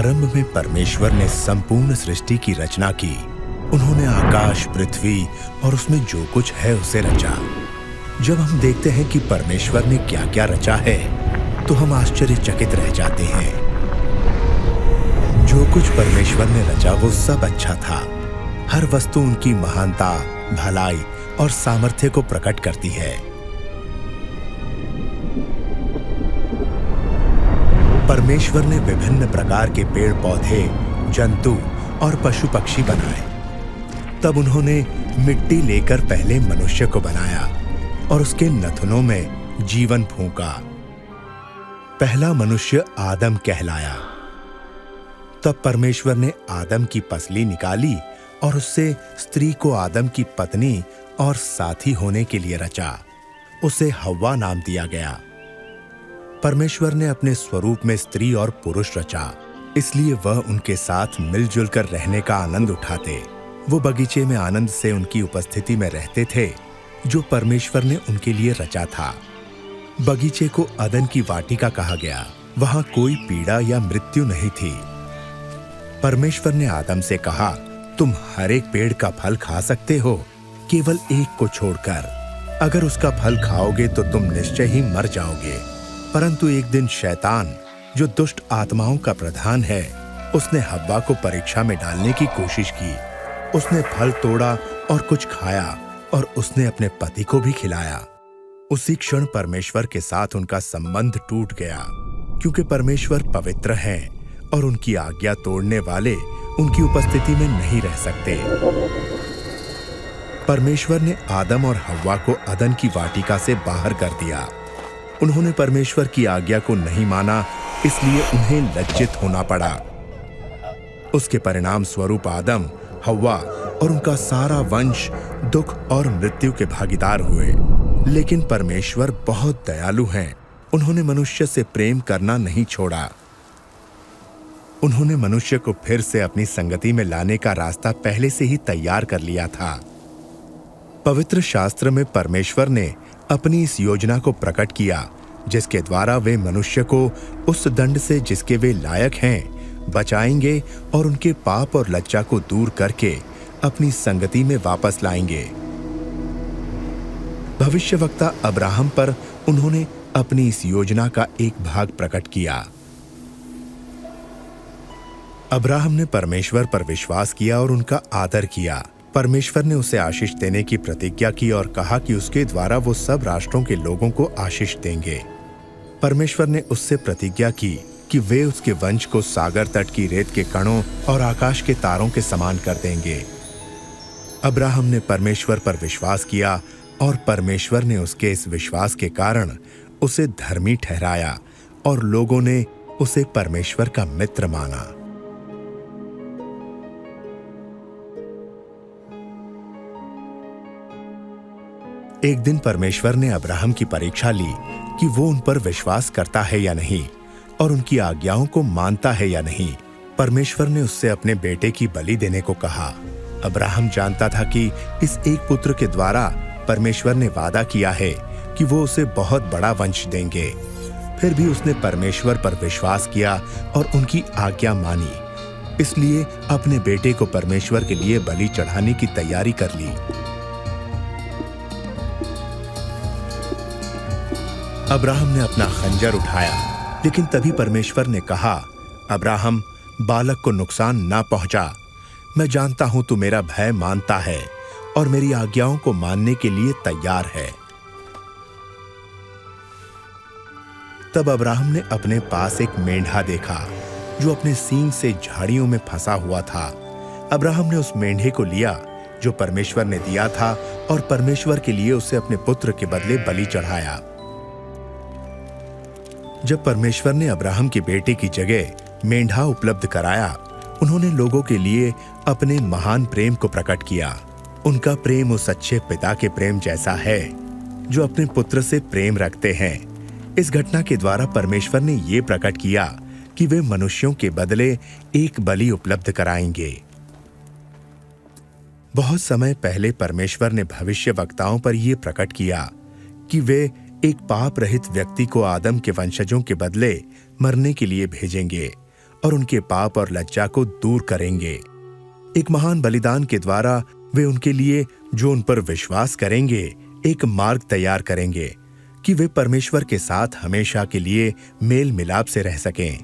आरंभ में परमेश्वर ने संपूर्ण सृष्टि की रचना की। उन्होंने आकाश, पृथ्वी और उसमें जो कुछ है उसे रचा। जब हम देखते हैं कि परमेश्वर ने क्या क्या रचा है, तो हम आश्चर्यचकित रह जाते हैं। जो कुछ परमेश्वर ने रचा वो सब अच्छा था। हर वस्तु उनकी महानता, भलाई और सामर्थ्य को प्रकट करती है। परमेश्वर ने विभिन्न प्रकार के पेड़ पौधे, जंतु और पशु पक्षी बनाए। तब उन्होंने मिट्टी लेकर पहले मनुष्य को बनाया और उसके नथुनों में जीवन फूंका। पहला मनुष्य आदम कहलाया। तब परमेश्वर ने आदम की पसली निकाली और उससे स्त्री को आदम की पत्नी और साथी होने के लिए रचा। उसे हव्वा नाम दिया गया। परमेश्वर ने अपने स्वरूप में स्त्री और पुरुष रचा, इसलिए वह उनके साथ मिलजुल कर रहने का आनंद उठाते। वो बगीचे में आनंद से उनकी उपस्थिति में रहते थे, जो परमेश्वर ने उनके लिए रचा था। बगीचे को अदन की वाटिका कहा गया। वहां कोई पीड़ा या मृत्यु नहीं थी। परमेश्वर ने आदम से कहा, तुम हर एक पेड़ का फल खा सकते हो, केवल एक को छोड़कर। अगर उसका फल खाओगे तो तुम निश्चय ही मर जाओगे। परंतु एक दिन शैतान, जो दुष्ट आत्माओं का प्रधान है, उसने हव्वा को परीक्षा में डालने की कोशिश की। उसने फल तोड़ा और कुछ खाया और उसने अपने पति को भी खिलाया। उसी क्षण परमेश्वर के साथ उनका संबंध टूट गया, क्योंकि परमेश्वर पवित्र हैं और उनकी आज्ञा तोड़ने वाले उनकी उपस्थिति में नहीं रह सकते। परमेश्वर ने आदम और हव्वा को अदन की वाटिका से बाहर कर दिया। उन्होंने परमेश्वर की आज्ञा को नहीं माना, इसलिए उन्हें लज्जित होना पड़ा। उसके परिणाम स्वरूप आदम, हव्वा और उनका सारा वंश दुख और मृत्यु के भागीदार हुए। लेकिन परमेश्वर बहुत दयालु हैं। उन्होंने मनुष्य से प्रेम करना नहीं छोड़ा। उन्होंने मनुष्य को फिर से अपनी संगति में लाने का रास्ता पहले से ही तैयार कर लिया था। पवित्र शास्त्र में परमेश्वर ने अपनी इस योजना को प्रकट किया, जिसके द्वारा वे मनुष्य को उस दंड से जिसके वे लायक हैं बचाएंगे और उनके पाप और लज्जा को दूर करके अपनी संगति में वापस लाएंगे। भविष्यवक्ता अब्राहम पर उन्होंने अपनी इस योजना का एक भाग प्रकट किया। अब्राहम ने परमेश्वर पर विश्वास किया और उनका आदर किया। परमेश्वर ने उसे आशीष देने की प्रतिज्ञा की और कहा कि उसके द्वारा वो सब राष्ट्रों के लोगों को आशीष देंगे। परमेश्वर ने उससे प्रतिज्ञा की कि वे उसके वंश को सागर तट की रेत के कणों और आकाश के तारों के समान कर देंगे। अब्राहम ने परमेश्वर पर विश्वास किया और परमेश्वर ने उसके इस विश्वास के कारण उसे धर्मी ठहराया और लोगों ने उसे परमेश्वर का मित्र माना। एक दिन परमेश्वर ने अब्राहम की परीक्षा ली कि वो उन पर विश्वास करता है या नहीं और उनकी आज्ञाओं को मानता है या नहीं। परमेश्वर ने उससे अपने बेटे की बलि देने को कहा। अब्राहम जानता था कि इस एक पुत्र के द्वारा परमेश्वर ने वादा किया है कि वो उसे बहुत बड़ा वंश देंगे। फिर भी उसने परमेश्वर पर विश्वास किया और उनकी आज्ञा मानी। इसलिए अपने बेटे को परमेश्वर के लिए बलि चढ़ाने की तैयारी कर ली। अब्राहम ने अपना खंजर उठाया, लेकिन तभी परमेश्वर ने कहा, अब्राहम, बालक को नुकसान ना पहुंचा। मैं जानता हूं तू मेरा भय मानता है और मेरी आज्ञाओं को मानने के लिए तैयार है। तब अब्राहम ने अपने पास एक मेंढा देखा जो अपने सींग से झाड़ियों में फंसा हुआ था। अब्राहम ने उस मेंढे को लिया जो परमेश्वर ने दिया था और परमेश्वर के लिए उसे अपने पुत्र के बदले बलि चढ़ाया। जब परमेश्वर ने अब्राहम के बेटे की जगह मेंढा उपलब्ध कराया, उन्होंने लोगों के लिए अपने महान प्रेम को प्रकट किया। उनका प्रेम उस अच्छे पिता के प्रेम जैसा है जो अपने पुत्र से प्रेम रखते हैं। इस घटना के द्वारा परमेश्वर ने ये प्रकट किया कि वे मनुष्यों के बदले एक बलि उपलब्ध कराएंगे। बहुत समय पहले परमेश्वर ने भविष्यवक्ताओं पर यह प्रकट किया कि वे एक पाप रहित व्यक्ति को आदम के वंशजों के बदले मरने के लिए भेजेंगे और उनके पाप और लज्जा को दूर करेंगे। एक महान बलिदान के द्वारा वे उनके लिए, जो उन पर विश्वास करेंगे, एक मार्ग तैयार करेंगे कि वे परमेश्वर के साथ हमेशा के लिए मेल मिलाप से रह सकें।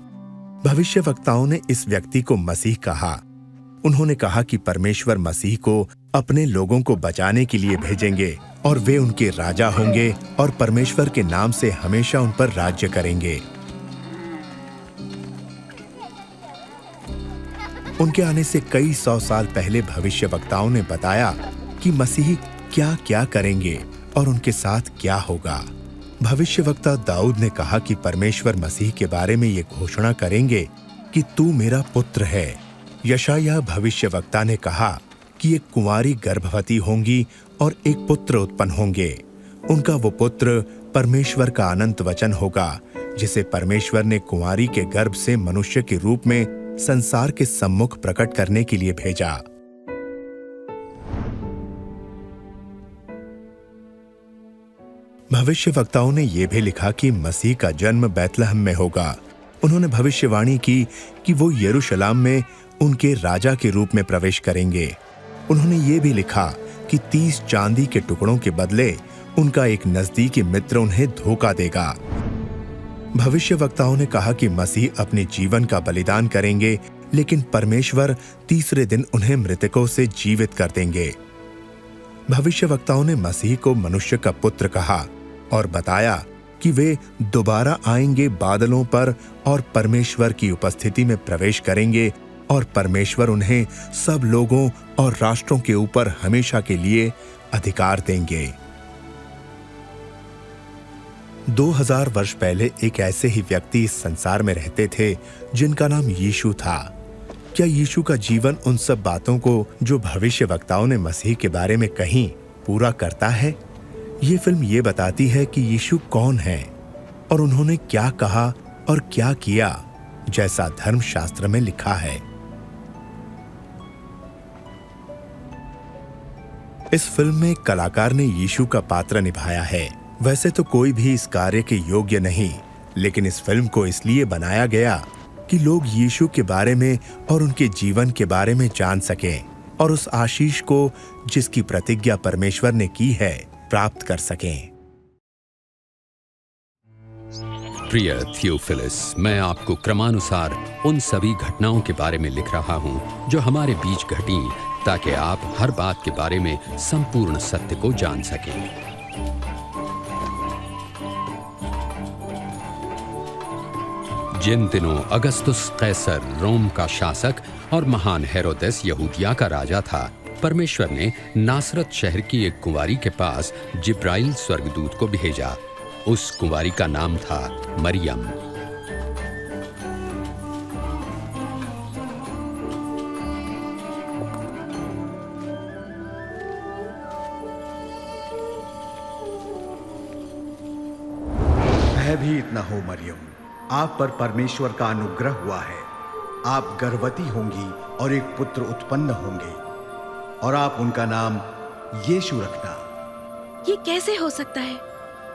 भविष्यवक्ताओं ने इस व्यक्ति को मसीह कहा। उन्होंने कहा कि परमेश्वर मसीह को अपने लोगों को बचाने के लिए भेजेंगे और वे उनके राजा होंगे और परमेश्वर के नाम से हमेशा उन पर राज्य करेंगे। उनके आने से कई 100 साल पहले भविष्यवक्ताओं ने बताया कि मसीह क्या क्या करेंगे और उनके साथ क्या होगा। भविष्यवक्ता दाऊद ने कहा कि परमेश्वर मसीह के बारे में ये घोषणा करेंगे कि तू मेरा पुत्र है। यशायाह भविष्यवक्ता ने कहा कि एक कुंवारी गर्भवती होंगी और एक पुत्र उत्पन्न होंगे। उनका वो पुत्र परमेश्वर का अनंत वचन होगा, जिसे परमेश्वर ने कुंवारी के गर्भ से मनुष्य के रूप में संसार के सम्मुख प्रकट करने के लिए भेजा। भविष्यवक्ताओं ने यह भी लिखा कि मसीह का जन्म बैतलहम में होगा। उन्होंने भविष्यवाणी की कि वो यरूशलेम में उनके राजा के रूप में प्रवेश करेंगे। उन्होंने ये भी लिखा कि 30 चांदी के टुकड़ों के बदले उनका एक नजदीकी मित्र उन्हें धोखा देगा। भविष्यवक्ताओं ने कहा कि मसीह अपने जीवन का बलिदान करेंगे, लेकिन परमेश्वर तीसरे दिन उन्हें मृतकों से जीवित कर देंगे। भविष्यवक्ताओं ने मसीह को मनुष्य का पुत्र कहा और बताया कि वे दोबारा आएंगे बादलों पर और परमेश्वर की उपस्थिति में प्रवेश करेंगे और परमेश्वर उन्हें सब लोगों और राष्ट्रों के ऊपर हमेशा के लिए अधिकार देंगे। 2000 वर्ष पहले एक ऐसे ही व्यक्ति इस संसार में रहते थे जिनका नाम यीशु था। क्या यीशु का जीवन उन सब बातों को जो भविष्यवक्ताओं ने मसीह के बारे में कहीं पूरा करता है? ये फिल्म ये बताती है कि यीशु कौन है और उन्होंने क्या कहा और क्या किया, जैसा धर्मशास्त्र में लिखा है। इस फिल्म में कलाकार ने यीशु का पात्र निभाया है। वैसे तो कोई भी इस कार्य के योग्य नहीं, लेकिन इस फिल्म को इसलिए बनाया गया कि लोग यीशु के बारे में और उनके जीवन के बारे में जान सकें और उस आशीष को जिसकी प्रतिज्ञा परमेश्वर ने की है प्राप्त कर सकें। प्रिय थियोफिलस, मैं आपको क्रमानुसार उन सभी घटनाओं के बारे में लिख रहा हूं जो हमारे बीच घटी, ताकि आप हर बात के बारे में संपूर्ण सत्य को जान सकें। जिन दिनों अगस्तुस कैसर रोम का शासक और महान हेरोदेस यहूदिया का राजा था, परमेश्वर ने नासरत शहर की एक कुंवारी के पास जिब्राइल स्वर्गदूत को भेजा। उस कुंवारी का नाम था मरियम। भयभीत न हो मरियम, आप पर परमेश्वर का अनुग्रह हुआ है। आप गर्भवती होंगी और एक पुत्र उत्पन्न होंगे और आप उनका नाम यीशु रखना। ये कैसे हो सकता है?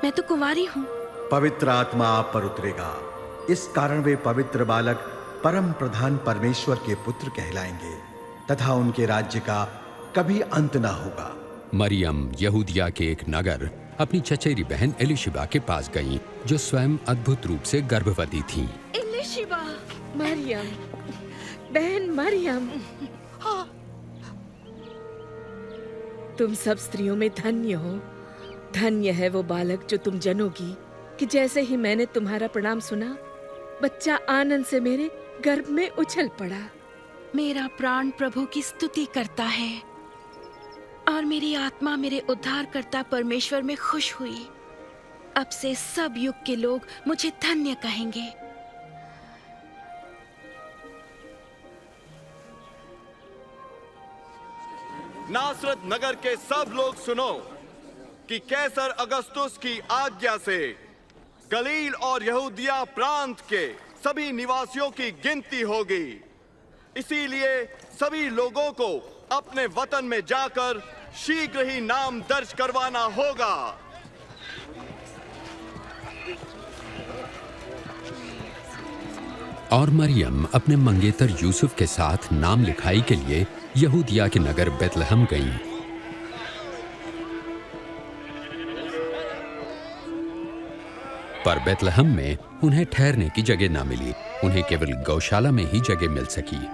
मैं तो कुंवारी हूँ। पवित्र आत्मा आप पर उतरेगा, इस कारण वे पवित्र बालक परम प्रधान परमेश्वर के पुत्र कहलाएंगे तथा उनके राज्य का कभी अंत ना होगा। मरियम यहूदिया के एक नगर अपनी चचेरी बहन एलिशिबा के पास गईं, जो स्वयं अद्भुत रूप से गर्भवती थीं। एलिशिबा, मरियम, बहन मरियम, तुम सब स्त्रियों में धन्य हो। धन्य है वो बालक जो तुम जनोगी कि जैसे ही मैंने तुम्हारा प्रणाम सुना, बच्चा आनंद से मेरे गर्भ में उछल पड़ा। मेरा प्राण प्रभु की स्तुति करता है और मेरी आत्मा मेरे उद्धारकर्ता परमेश्वर में खुश हुई। अब से सब युग के लोग मुझे धन्य कहेंगे। नासरत नगर के सब लोग सुनो कि कैसर अगस्तुस की आज्ञा से गलील और यहूदिया प्रांत के सभी निवासियों की गिनती होगी। इसीलिए सभी लोगों को अपने वतन में जाकर शीघ्र ही नाम दर्ज करवाना होगा। और मरियम अपने मंगेतर यूसुफ के साथ नाम लिखाई के लिए यहूदिया के नगर बेतलहम गईं। पर बेतलहम में उन्हें ठहरने की जगह ना मिली। उन्हें केवल गौशाला में ही जगह मिल सकी।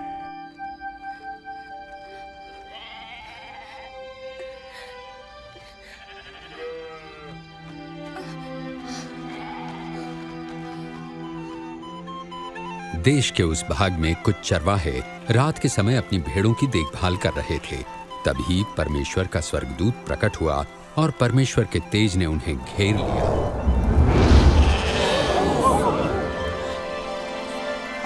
देश के उस भाग में कुछ चरवाहे रात के समय अपनी भेड़ों की देखभाल कर रहे थे। तभी परमेश्वर का स्वर्गदूत प्रकट हुआ और परमेश्वर के तेज ने उन्हें घेर लिया।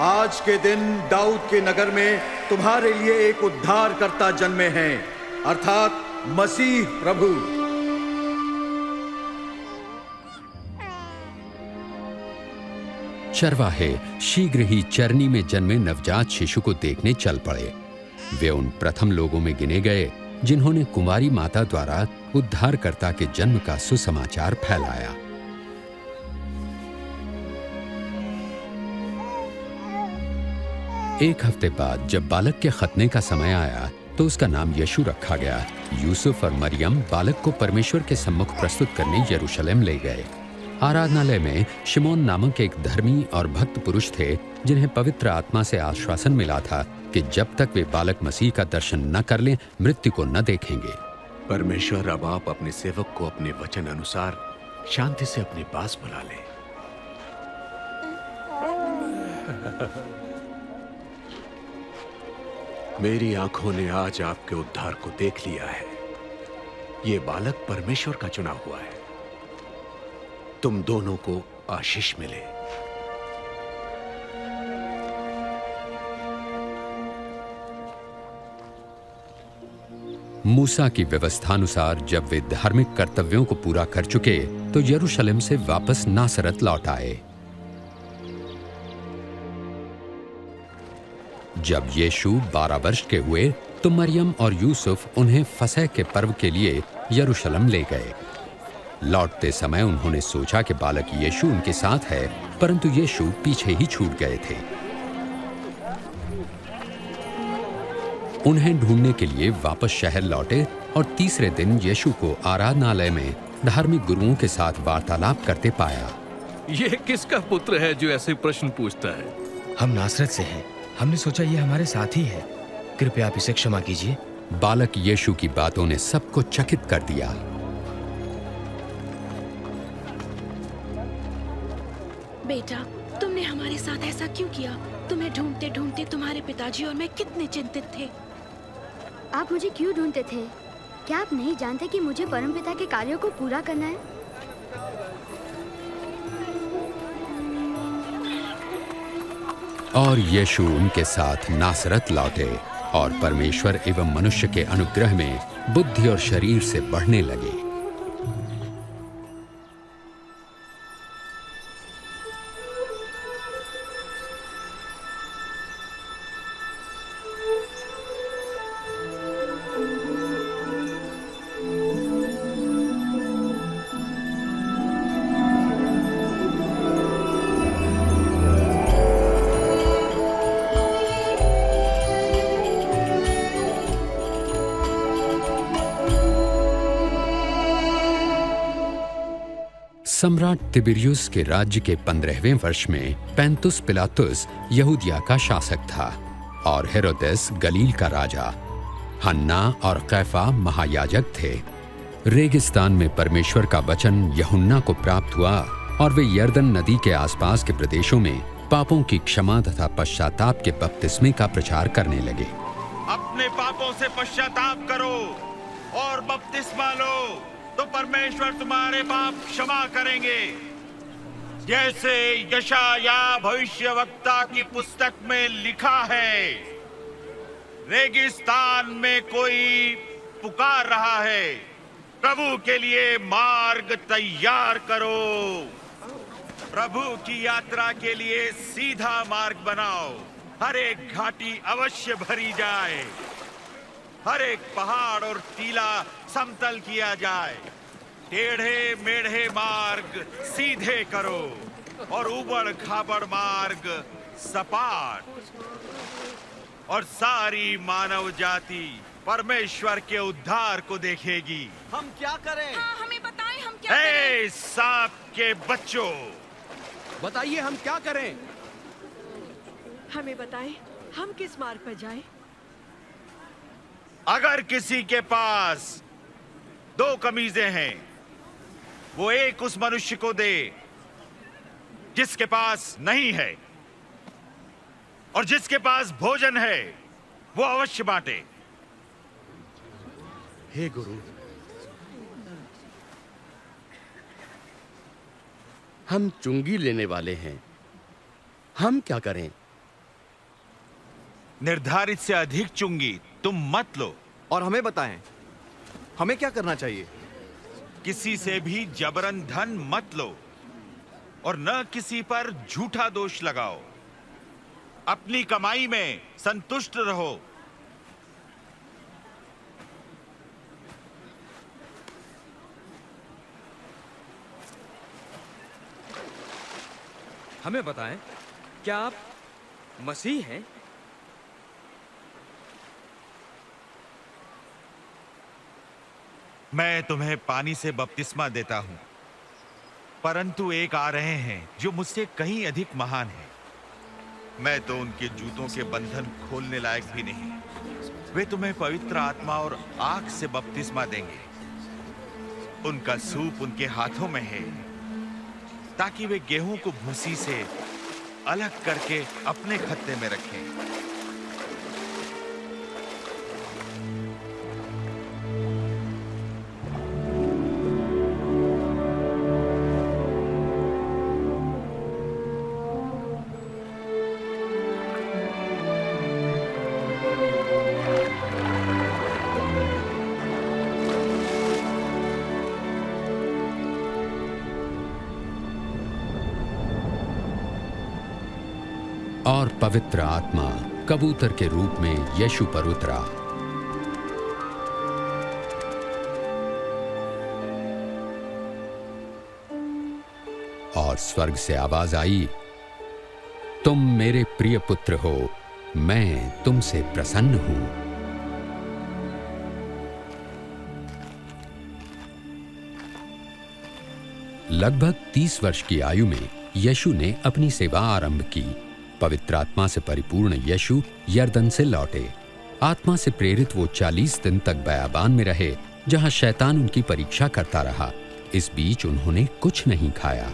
आज के दिन दाऊद के नगर में तुम्हारे लिए एक उद्धारकर्ता जन्मे हैं, अर्थात मसीह प्रभु। चरवाहे शीघ्र ही चरनी में जन्मे नवजात शिशु को देखने चल पड़े। वे उन प्रथम लोगों में गिने गए जिन्होंने कुंवारी माता द्वारा उद्धारकर्ता के जन्म का सुसमाचार फैलाया। एक हफ्ते बाद जब बालक के खतने का समय आया तो उसका नाम यीशु रखा गया। यूसुफ और मरियम बालक को परमेश्वर के सम्मुख प्रस्तुत करने यरूशलेम ले गए। आराधनालय में शिमोन नामक एक धर्मी और भक्त पुरुष थे जिन्हें पवित्र आत्मा से आश्वासन मिला था कि जब तक वे बालक मसीह का दर्शन न कर लें मृत्यु को न देखेंगे। परमेश्वर, अब आप अपने सेवक को अपने वचन अनुसार शांति से अपने पास बुला लें। मेरी आंखों ने आज आपके उद्धार को देख लिया है। ये बालक परमेश्वर का चुना हुआ है। तुम दोनों को आशीष मिले। मूसा की व्यवस्थानुसार जब वे धार्मिक कर्तव्यों को पूरा कर चुके तो यरूशलेम से वापस नासरत लौट आए। जब यीशु 12 वर्ष के हुए तो मरियम और यूसुफ उन्हें फसह के पर्व के लिए यरूशलेम ले गए। लौटते समय उन्होंने सोचा कि बालक यीशु उनके साथ है, परंतु यीशु पीछे ही छूट गए थे। उन्हें ढूंढने के लिए वापस शहर लौटे और तीसरे दिन यीशु को आराधनालय में धार्मिक गुरुओं के साथ वार्तालाप करते पाया। ये किसका पुत्र है जो ऐसे प्रश्न पूछता है? हम नासरत से हैं। हमने सोचा ये हमारे साथी है। कृपया आप इसे क्षमा कीजिए। बालक यीशु की बातों ने सबको चकित कर दिया। बेटा, तुमने हमारे साथ ऐसा क्यों किया? तुम्हें ढूंढते ढूंढते तुम्हारे पिताजी और मैं कितने चिंतित थे। आप मुझे क्यों ढूंढते थे? क्या आप नहीं जानते कि मुझे परमपिता के कार्यों को पूरा करना है? और यीशु उनके साथ नासरत लौटे और परमेश्वर एवं मनुष्य के अनुग्रह में बुद्धि और शरीर से बढ़ने लगे। सम्राट तिबिरियुस के राज्य के 15वें वर्ष में पैंतुस पिलातुस यहूदिया का शासक था और हेरोदेस गलील का राजा। हन्ना और कैफा महायाजक थे। रेगिस्तान में परमेश्वर का वचन यूहन्ना को प्राप्त हुआ और वे यर्दन नदी के आसपास के प्रदेशों में पापों की क्षमा तथा पश्चाताप के बपतिस्मे का प्रचार करने लगे। अपने पापों से पश्चाताप करो और बपतिस्मा लो तो परमेश्वर तुम्हारे पाप क्षमा करेंगे, जैसे यशाया भविष्यवक्ता की पुस्तक में लिखा है। रेगिस्तान में कोई पुकार रहा है, प्रभु के लिए मार्ग तैयार करो। प्रभु की यात्रा के लिए सीधा मार्ग बनाओ। हर एक घाटी अवश्य भरी जाए, हर एक पहाड़ और टीला समतल किया जाए। टेढ़े मेढ़े मार्ग सीधे करो और उबड़ खाबड़ मार्ग सपाट और सारी मानव जाति परमेश्वर के उद्धार को देखेगी। हम क्या करें? हाँ, हमें बताएं हम क्या करें? ए सांप के बच्चों, बताइए हम क्या करें? हमें बताएं हम किस मार्ग पर जाएं? अगर किसी के पास 2 कमीजें हैं, वो एक उस मनुष्य को दे जिसके पास नहीं है, और जिसके पास भोजन है वो अवश्य बांटे। हे गुरु, हम चुंगी लेने वाले हैं, हम क्या करें? निर्धारित से अधिक चुंगी तुम मत लो। और हमें बताएं, हमें क्या करना चाहिए? किसी से भी जबरन धन मत लो और न किसी पर झूठा दोष लगाओ। अपनी कमाई में संतुष्ट रहो। हमें बताएं, क्या आप मसीह हैं? मैं तुम्हें पानी से बपतिस्मा देता हूं, परंतु एक आ रहे हैं जो मुझसे कहीं अधिक महान है। मैं तो उनके जूतों के बंधन खोलने लायक भी नहीं। वे तुम्हें पवित्र आत्मा और आग से बपतिस्मा देंगे। उनका सूप उनके हाथों में है, ताकि वे गेहूं को भूसी से अलग करके अपने खत्ते में रखें। और पवित्र आत्मा कबूतर के रूप में यीशु पर उतरा। और स्वर्ग से आवाज आई, तुम मेरे प्रिय पुत्र हो, मैं तुमसे प्रसन्न हूं। लगभग 30 वर्ष की आयु में यीशु ने अपनी सेवा आरंभ की। पवित्र आत्मा से परिपूर्ण यीशु यरदन से लौटे। आत्मा से प्रेरित वो 40 दिन तक बयाबान में रहे, जहां शैतान उनकी परीक्षा करता रहा। इस बीच उन्होंने कुछ नहीं खाया।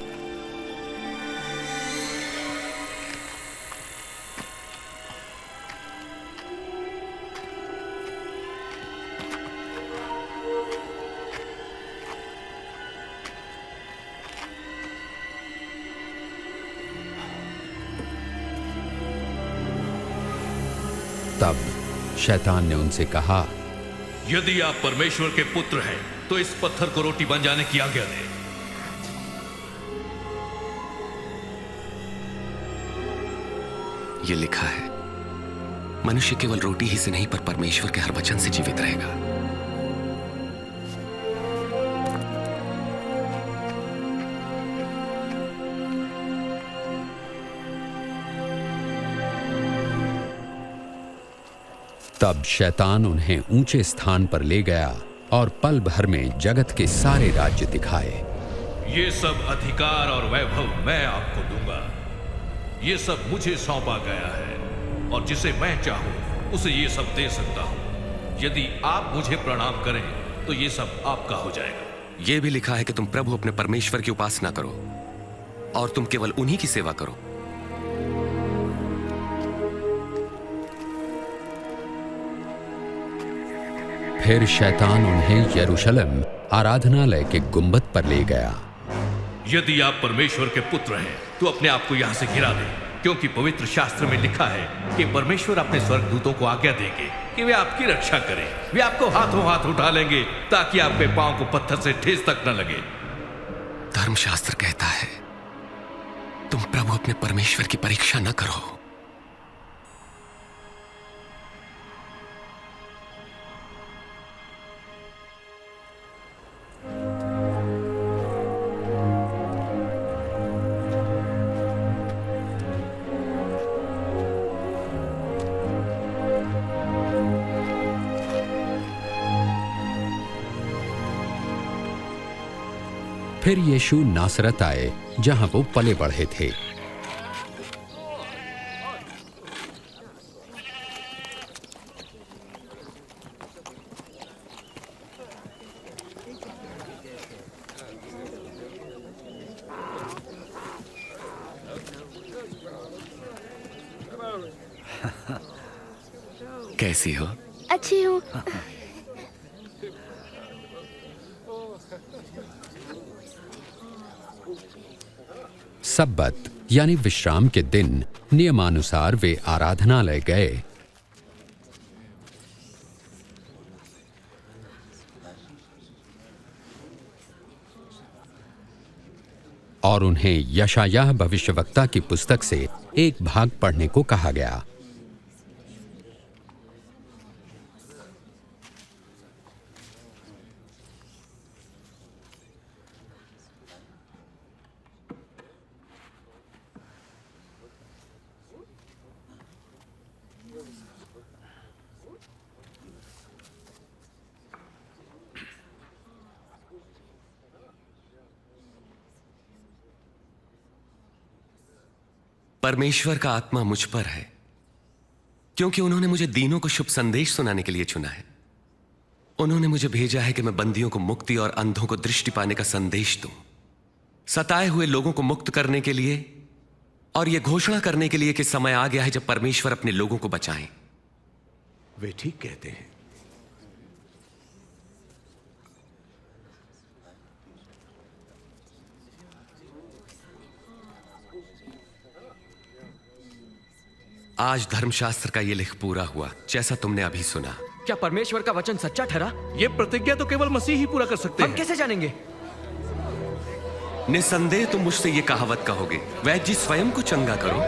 तब शैतान ने उनसे कहा, यदि आप परमेश्वर के पुत्र हैं तो इस पत्थर को रोटी बन जाने की आज्ञा दें। ये लिखा है, मनुष्य केवल रोटी ही से नहीं पर परमेश्वर के हर वचन से जीवित रहेगा। तब शैतान उन्हें ऊंचे स्थान पर ले गया और पल भर में जगत के सारे राज्य दिखाए। ये सब अधिकार और वैभव मैं आपको दूंगा। ये सब मुझे सौंपा गया है, और जिसे मैं चाहूं उसे ये सब दे सकता हूं। यदि आप मुझे प्रणाम करें तो ये सब आपका हो जाएगा। ये भी लिखा है कि तुम प्रभु अपने परमेश्वर की उपासना करो और तुम केवल उन्हीं की सेवा करो। फिर शैतान उन्हें यरूशलेम आराधनालय के गुंबद पर ले गया। यदि आप परमेश्वर के पुत्र हैं तो अपने आप को यहां से गिरा दें, क्योंकि पवित्र शास्त्र में लिखा है कि परमेश्वर अपने स्वर्गदूतों को आज्ञा देंगे कि वे आपकी रक्षा करें। वे आपको हाथों हाथ उठा लेंगे ताकि आपके पांव को पत्थर से ठेस तक न लगे। धर्मशास्त्र कहता है, तुम प्रभु अपने परमेश्वर की परीक्षा न करो। फिर यीशु नासरत आए जहां वो पले बढ़े थे। कैसी हो? अच्छी हूँ। सब्बत यानी विश्राम के दिन नियमानुसार वे आराधनालय गए। और उन्हें यशायाह भविष्यवक्ता की पुस्तक से एक भाग पढ़ने को कहा गया। परमेश्वर का आत्मा मुझ पर है, क्योंकि उन्होंने मुझे दीनों को शुभ संदेश सुनाने के लिए चुना है। उन्होंने मुझे भेजा है कि मैं बंदियों को मुक्ति और अंधों को दृष्टि पाने का संदेश दूं, सताए हुए लोगों को मुक्त करने के लिए और यह घोषणा करने के लिए कि समय आ गया है जब परमेश्वर अपने लोगों को बचाएं। वे ठीक कहते हैं। आज धर्मशास्त्र का यह लेख पूरा हुआ जैसा तुमने अभी सुना। क्या परमेश्वर का वचन सच्चा ठहरा? ये प्रतिज्ञा तो केवल मसीह ही पूरा कर सकते हम हैं। कैसे जानेंगे? निसंदेह तुम मुझसे ये कहावत कहोगे, वैद्य स्वयं को चंगा करो।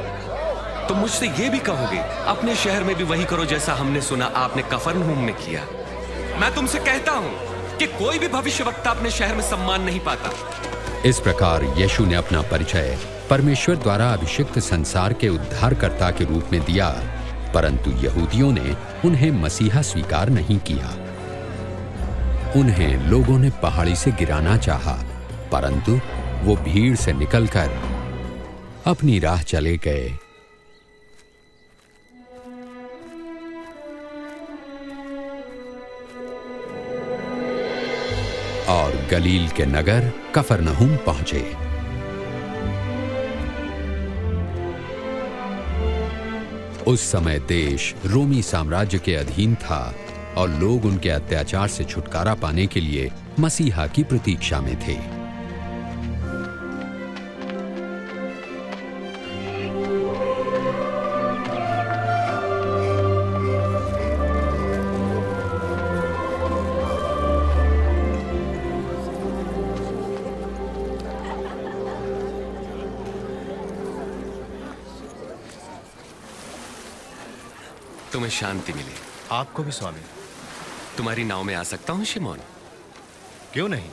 तुम मुझसे ये भी कहोगे, अपने शहर में भी वही करो जैसा हमने सुना आपने कफरनहूम में किया। मैं तुमसे कहता हूं कि कोई भी भविष्यवक्ता अपने शहर में सम्मान नहीं पाता। इस प्रकार यीशु ने अपना परिचय परमेश्वर द्वारा अभिषिक्त संसार के उद्धारकर्ता के रूप में दिया, परंतु यहूदियों ने उन्हें मसीहा स्वीकार नहीं किया। उन्हें लोगों ने पहाड़ी से गिराना चाहा, परंतु वो भीड़ से निकलकर अपनी राह चले गए। और गलील के नगर कफरनहूम पहुंचे। उस समय देश रोमी साम्राज्य के अधीन था और लोग उनके अत्याचार से छुटकारा पाने के लिए मसीहा की प्रतीक्षा में थे। तुम्हें शांति मिले। आपको भी स्वामी। तुम्हारी नाव में आ सकता हूं शिमोन? क्यों नहीं?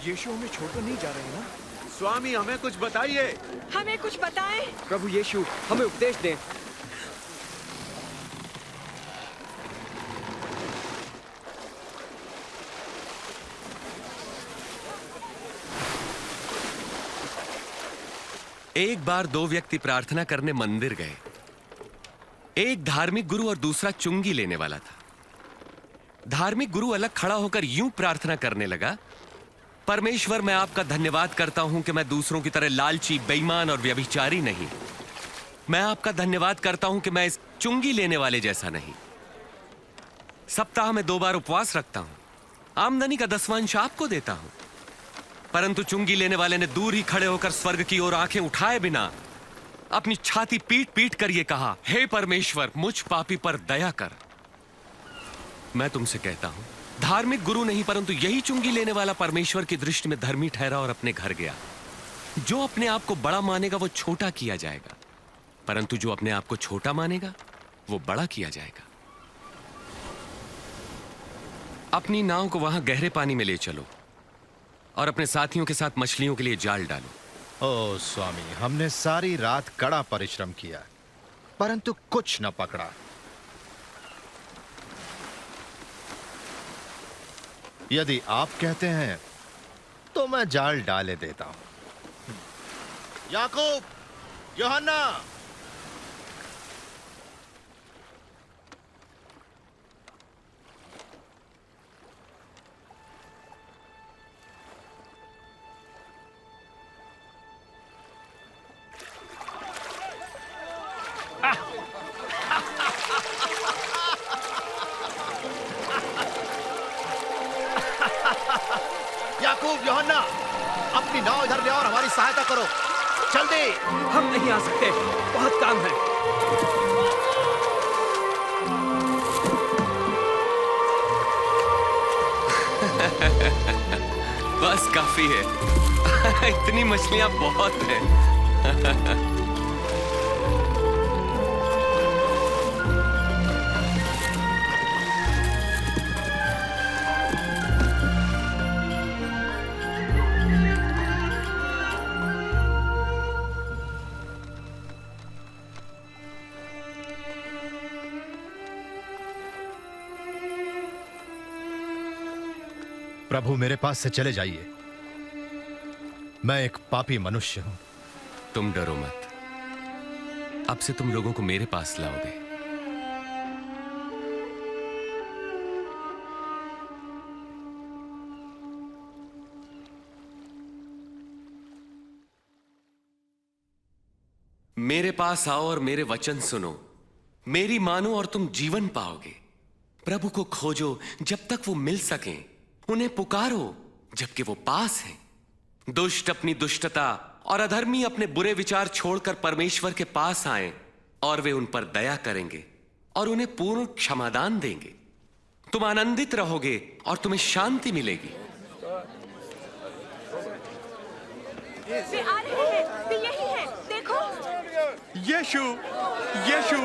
यीशु हमें छोड़कर नहीं जा रहे ना? स्वामी हमें कुछ बताइए। हमें कुछ बताएं। प्रभु यीशु हमें उपदेश दें। एक बार दो व्यक्ति प्रार्थना करने मंदिर गए। एक धार्मिक गुरु और दूसरा चुंगी लेने वाला था। धार्मिक गुरु अलग खड़ा होकर यूं प्रार्थना करने लगा, परमेश्वर मैं आपका धन्यवाद करता हूं कि मैं दूसरों की तरह लालची, बेईमान और व्यभिचारी नहीं। मैं आपका धन्यवाद करता हूं कि मैं इस चुंगी लेने वाले जैसा नहीं। सप्ताह में 2 बार उपवास रखता हूं, आमदनी का 10वांश आपको देता हूं। परंतु चुंगी लेने वाले ने दूर ही खड़े होकर स्वर्ग की ओर आंखें उठाए बिना अपनी छाती पीट पीट कर यह कहा, हे परमेश्वर मुझ पापी पर दया कर। मैं तुमसे कहता हूं, धार्मिक गुरु नहीं परंतु यही चुंगी लेने वाला परमेश्वर की दृष्टि में धर्मी ठहरा और अपने घर गया। जो अपने आप को बड़ा मानेगा वो छोटा किया जाएगा, परंतु जो अपने आप को छोटा मानेगा वो बड़ा किया जाएगा। अपनी नाव को वहां गहरे पानी में ले चलो और अपने साथियों के साथ मछलियों के लिए जाल डालो। ओ स्वामी, हमने सारी रात कड़ा परिश्रम किया परंतु कुछ न पकड़ा। यदि आप कहते हैं तो मैं जाल डाले देता हूं। याकूब, यूहन्ना, याकूब, यूहन्ना, अपनी नाव इधर ले और हमारी सहायता करो, जल्दी। हम नहीं आ सकते, बहुत काम है। बस काफी है। इतनी मछलियां बहुत हैं। प्रभु, मेरे पास से चले जाइए, मैं एक पापी मनुष्य हूं। तुम डरो मत, अब से तुम लोगों को मेरे पास लाओगे। मेरे पास आओ और मेरे वचन सुनो, मेरी मानो और तुम जीवन पाओगे। प्रभु को खोजो जब तक वो मिल सकें, उन्हें पुकारो जबकि वो पास हैं। दुष्ट अपनी दुष्टता और अधर्मी अपने बुरे विचार छोड़कर परमेश्वर के पास आएं और वे उन पर दया करेंगे और उन्हें पूर्ण क्षमादान देंगे। तुम आनंदित रहोगे और तुम्हें शांति मिलेगी। वे आ रहे हैं, वे यही हैं, देखो। यीशु, यीशु,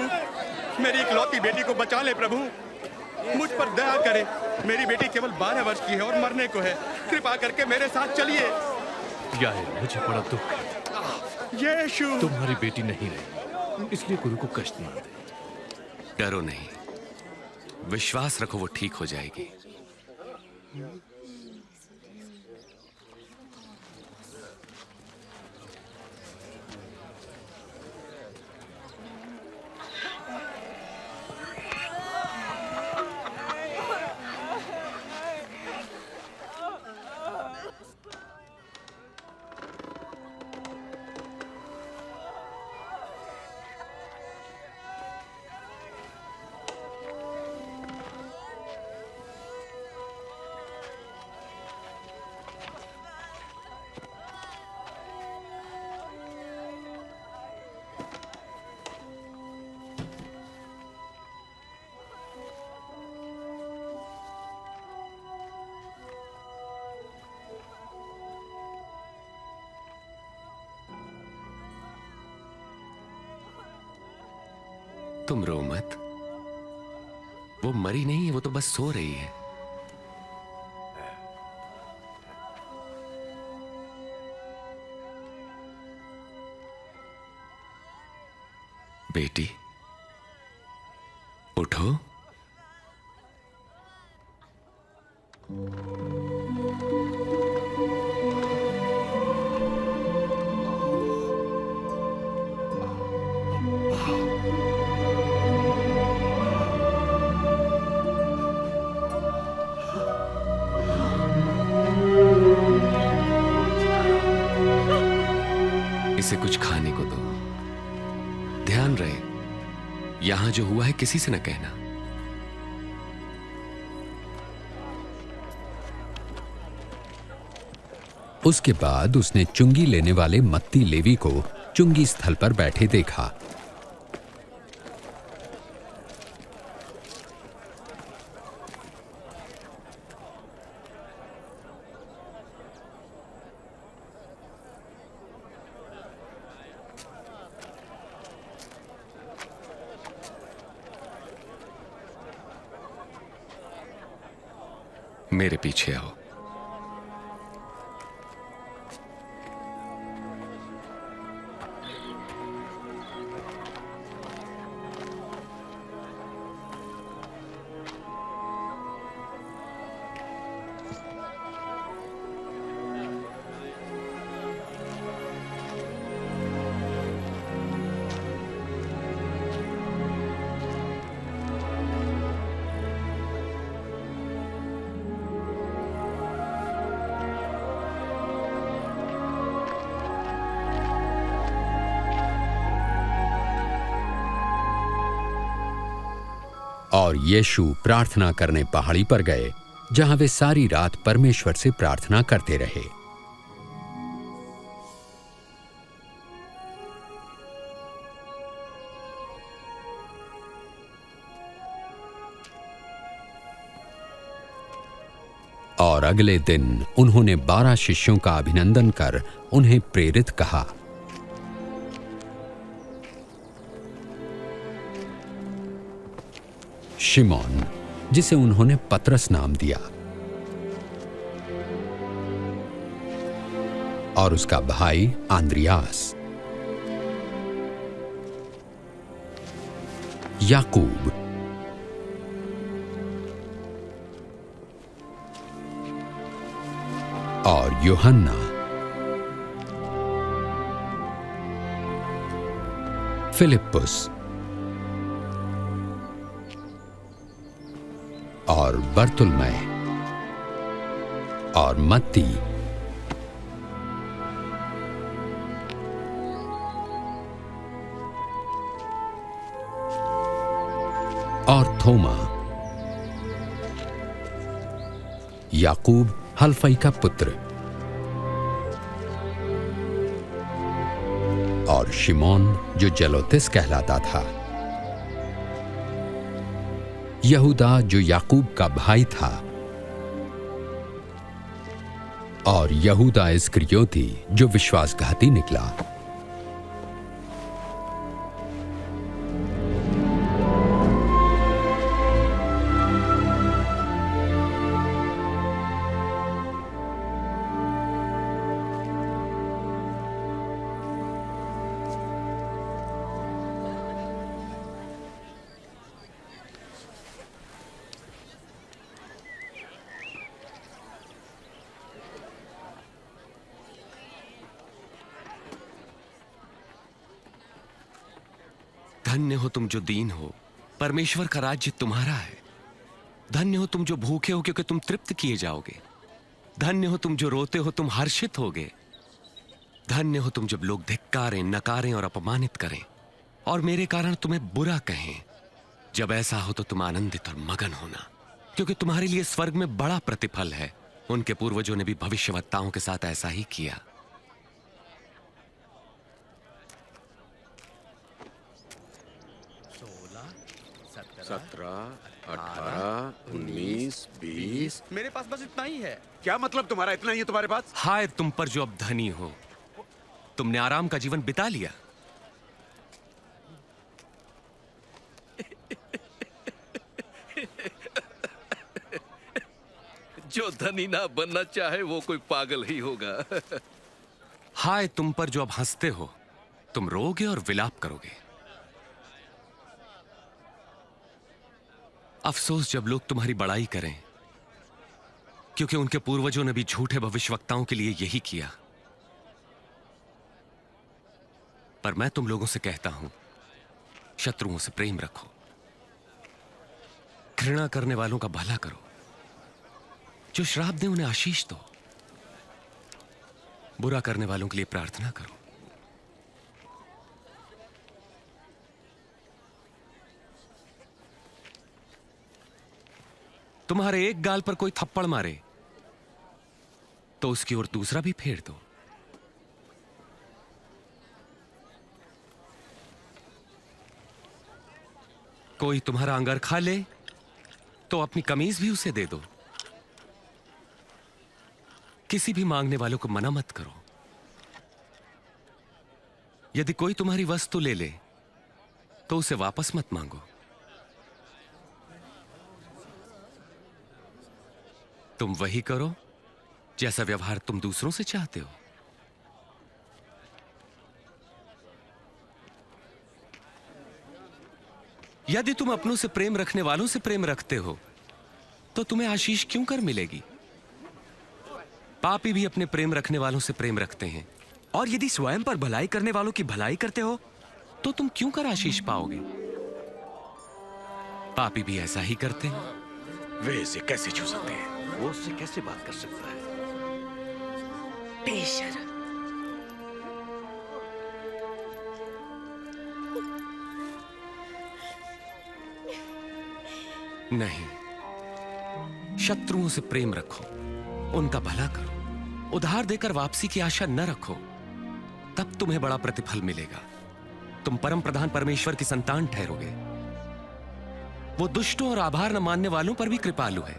मेरी इकलौती बेटी को बचा ले प्रभु, मुझ पर दया करे। मेरी बेटी केवल 12 वर्ष की है और मरने को है। कृपा करके मेरे साथ चलिए। यार, मुझे बड़ा दुख है। यीशु, तुम्हारी बेटी नहीं रही, इसलिए गुरु को कष्ट ना दे। डरो नहीं, विश्वास रखो, वो ठीक हो जाएगी। तुम रो मत, वो मरी नहीं है, वो तो बस सो रही है। बेटी, उठो। इसे कुछ खाने को दो। ध्यान रहे, यहां जो हुआ है किसी से न कहना। उसके बाद उसने चुंगी लेने वाले मत्ती लेवी को चुंगी स्थल पर बैठे देखा। मेरे पीछे आओ। और यीशु प्रार्थना करने पहाड़ी पर गए, जहां वे सारी रात परमेश्वर से प्रार्थना करते रहे। और अगले दिन उन्होंने 12 शिष्यों का अभिनंदन कर उन्हें प्रेरित कहा। शिमोन, जिसे उन्होंने पतरस नाम दिया, और उसका भाई आंद्रियास, याकूब, और यूहन्ना, फिलिप्पुस और बर्तुलमै और मत्ती और थोमा, याकूब हल्फई का पुत्र, और शिमोन जो जलोतिस कहलाता था, यहूदा जो याकूब का भाई था, और यहूदा इस्करियोती जो विश्वासघाती निकला। धन्य हो तुम जो दीन हो, परमेश्वर का राज्य तुम्हारा है। धन्य हो तुम जो भूखे हो, क्योंकि तुम तृप्त किए जाओगे। धन्य हो तुम जो रोते हो, तुम हर्षित होगे। धन्य हो तुम जब लोग धिक्कारें, नकारें और अपमानित करें और मेरे कारण तुम्हें बुरा कहें। जब ऐसा हो तो तुम आनंदित और मगन होना, क्योंकि तुम्हारे लिए स्वर्ग में बड़ा प्रतिफल है। उनके पूर्वजों ने भी भविष्यवक्ताओं के साथ ऐसा ही किया। 17, 18, 19, 20। मेरे पास बस इतना ही है। क्या मतलब तुम्हारा इतना ही है तुम्हारे पास? हाय तुम पर जो अब धनी हो, तुमने आराम का जीवन बिता लिया। जो धनी ना बनना चाहे वो कोई पागल ही होगा। हाय तुम पर जो अब हंसते हो, तुम रोगे और विलाप करोगे। अफसोस जब लोग तुम्हारी बड़ाई करें, क्योंकि उनके पूर्वजों ने भी झूठे भविष्यवक्ताओं के लिए यही किया। पर मैं तुम लोगों से कहता हूं, शत्रुओं से प्रेम रखो, घृणा करने वालों का भला करो, जो श्राप दे उन्हें आशीष दो, बुरा करने वालों के लिए प्रार्थना करो। तुम्हारे एक गाल पर कोई थप्पड़ मारे तो उसकी ओर दूसरा भी फेर दो। कोई तुम्हारा अंगर खा ले तो अपनी कमीज भी उसे दे दो। किसी भी मांगने वालों को मना मत करो। यदि कोई तुम्हारी वस्तु ले ले तो उसे वापस मत मांगो। तुम वही करो जैसा व्यवहार तुम दूसरों से चाहते हो। यदि तुम अपनों से प्रेम रखने वालों से प्रेम रखते हो तो तुम्हें आशीष क्यों कर मिलेगी? पापी भी अपने प्रेम रखने वालों से प्रेम रखते हैं। और यदि स्वयं पर भलाई करने वालों की भलाई करते हो तो तुम क्यों कर आशीष पाओगे? पापी भी ऐसा ही करते हैं। वे इसे कैसे छू सकते हैं? वो उससे कैसे बात कर सकता है? बेशर्म। नहीं, शत्रुओं से प्रेम रखो, उनका भला करो, उधार देकर वापसी की आशा न रखो, तब तुम्हें बड़ा प्रतिफल मिलेगा। तुम परम प्रधान परमेश्वर की संतान ठहरोगे। वो दुष्टों और आभार न मानने वालों पर भी कृपालु है।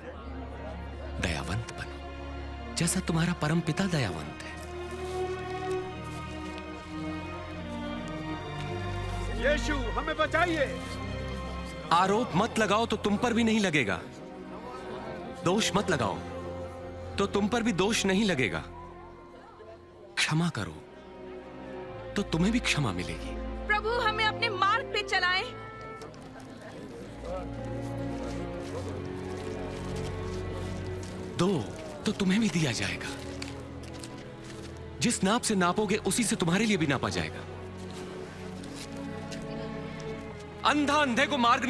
दयावंत बनो जैसा तुम्हारा परम पिता दयावंत है। यीशु हमें बचाइए। आरोप मत लगाओ तो तुम पर भी नहीं लगेगा, दोष मत लगाओ तो तुम पर भी दोष नहीं लगेगा। क्षमा करो तो तुम्हें भी क्षमा मिलेगी। प्रभु हमें अपने मार्ग पे चलाएं। दो तो तुम्हें भी दिया जाएगा। जिस नाप से नापोगे उसी से तुम्हारे लिए भी नापा जाएगा। अंधा अंधे को मार्ग नहीं